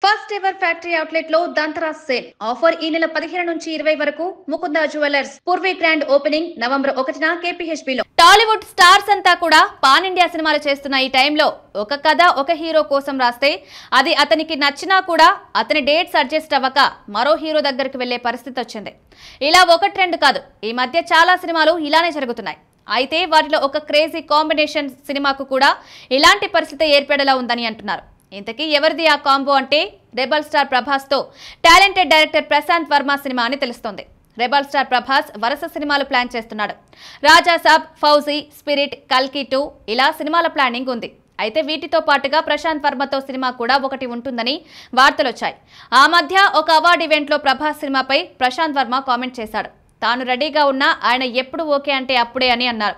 First ever factory outlet లో దంతరా sale offer ఈ నెల 15 నుంచి 20 వరకు Mukunda jewellers Purvi grand opening November 1న KPHB లో. టాలీవుడ్ స్టార్స్ అంతా కూడా పాన్ ఇండియా సినిమాలు చేస్తున్న ఈ టైంలో ఒక కథ ఒక హీరో కోసం రాస్తే అది అతనికి నచ్చినా కూడా అతని డేట్స్ అడ్జస్ట్ అవ్వక మరో హీరో దగ్గరికి వెళ్లే పరిస్థితి వచ్చింది. ఇలా ఒక ట్రెండ్ కాదు, ఈ మధ్య చాలా సినిమాలు ఇలానే జరుగుతున్నాయి. అయితే వాటిలో ఒక క్రేజీ కాంబినేషన్ సినిమాకు కూడా ఇలాంటి పరిస్థితి ఏర్పడేలా ఉందని అంటున్నారు. ఇంతకీ ఎవరిది ఆ కాంబో అంటే రెబల్ స్టార్ ప్రభాస్ తో talented director Prashanth Varma cinema అని తెలుస్తోంది. రెబల్ స్టార్ ప్రభాస్ వరుస సినిమాలు ప్లాన్ చేస్తున్నాడు. రాజా సాబ్, ఫౌజీ, స్పిరిట్, కల్కి 2 ఇలా సినిమాల ప్లానింగ్ ఉంది. అయితే వీటితో పాటుగా ప్రశాంత్ వర్మతో సినిమా కూడా ఒకటి ఉంటుందని వార్తలు వచ్చాయి. ఆ మధ్య ఒక అవార్డు ఈవెంట్ లో ప్రభాస్ సినిమాపై ప్రశాంత్ వర్మ కామెంట్ చేశాడు. తాను రెడీగా ఉన్నా ఆయన ఎప్పుడు ఓకే అంటే అప్పుడే అని అన్నారు.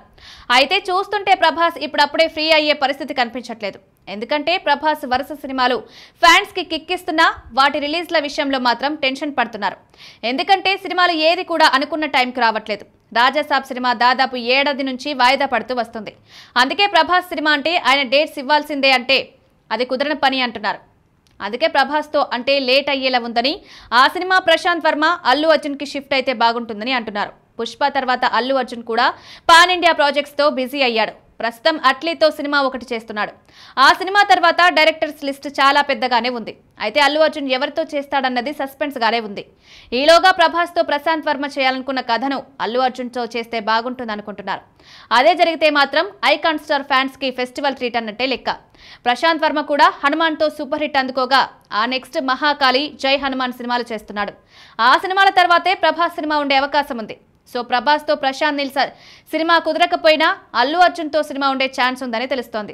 అయితే చూస్తుంటే ప్రభాస్ ఇప్పుడప్పుడే ఫ్రీ అయ్యే పరిస్థితి కనిపించట్లేదు. ఎందుకంటే ప్రభాస్ వరుస సినిమాలు ఫ్యాన్స్ కి కిక్కిస్తున్నా వాటి రిలీజ్ల విషయంలో మాత్రం టెన్షన్ పడుతున్నారు. ఎందుకంటే సినిమాలు ఏది కూడా అనుకున్న టైంకి రావట్లేదు. రాజాసాబ్ సినిమా దాదాపు ఏడాది నుంచి వాయిదా పడుతూ వస్తుంది. అందుకే ప్రభాస్ సినిమా అంటే ఆయన డేట్స్ ఇవ్వాల్సిందే అంటే అది కుదరని పని అంటున్నారు. అందుకే ప్రభాస్తో అంటే లేట్ అయ్యేలా ఉందని, ఆ సినిమా ప్రశాంత్ వర్మ అల్లు అర్జున్ కి షిఫ్ట్ అయితే బాగుంటుందని అంటున్నారు. పుష్ప తర్వాత అల్లు అర్జున్ కూడా పాన్ ఇండియా ప్రాజెక్ట్స్ తో బిజీ అయ్యాడు. ప్రస్తుతం అట్లీతో సినిమా ఒకటి చేస్తున్నాడు. ఆ సినిమా తర్వాత డైరెక్టర్స్ లిస్ట్ చాలా పెద్దగానే ఉంది. అయితే అల్లు అర్జున్ ఎవరితో చేస్తాడన్నది సస్పెన్స్ గానే ఉంది. ఈలోగా ప్రభాస్ తో ప్రశాంత్ వర్మ చేయాలనుకున్న కథను అల్లు అర్జున్ తో చేస్తే బాగుంటుంది అనుకుంటున్నారు. అదే జరిగితే మాత్రం ఐకాన్ స్టార్ ఫ్యాన్స్ కి ఫెస్టివల్ ట్రీట్ అన్నట్టే లెక్క. ప్రశాంత్ వర్మ కూడా హనుమాన్ తో సూపర్ హిట్ అందుకోగా ఆ నెక్స్ట్ మహాకాళి, జై హనుమాన్ సినిమాలు చేస్తున్నాడు. ఆ సినిమాల తర్వాతే ప్రభాస్ సినిమా ఉండే అవకాశం ఉంది. సో ప్రభాస్ తో ప్రశాంత్ నీల్ సినిమా కుదరకపోయినా అల్లు అర్జున్ తో సినిమా ఉండే ఛాన్స్ ఉందని తెలుస్తోంది.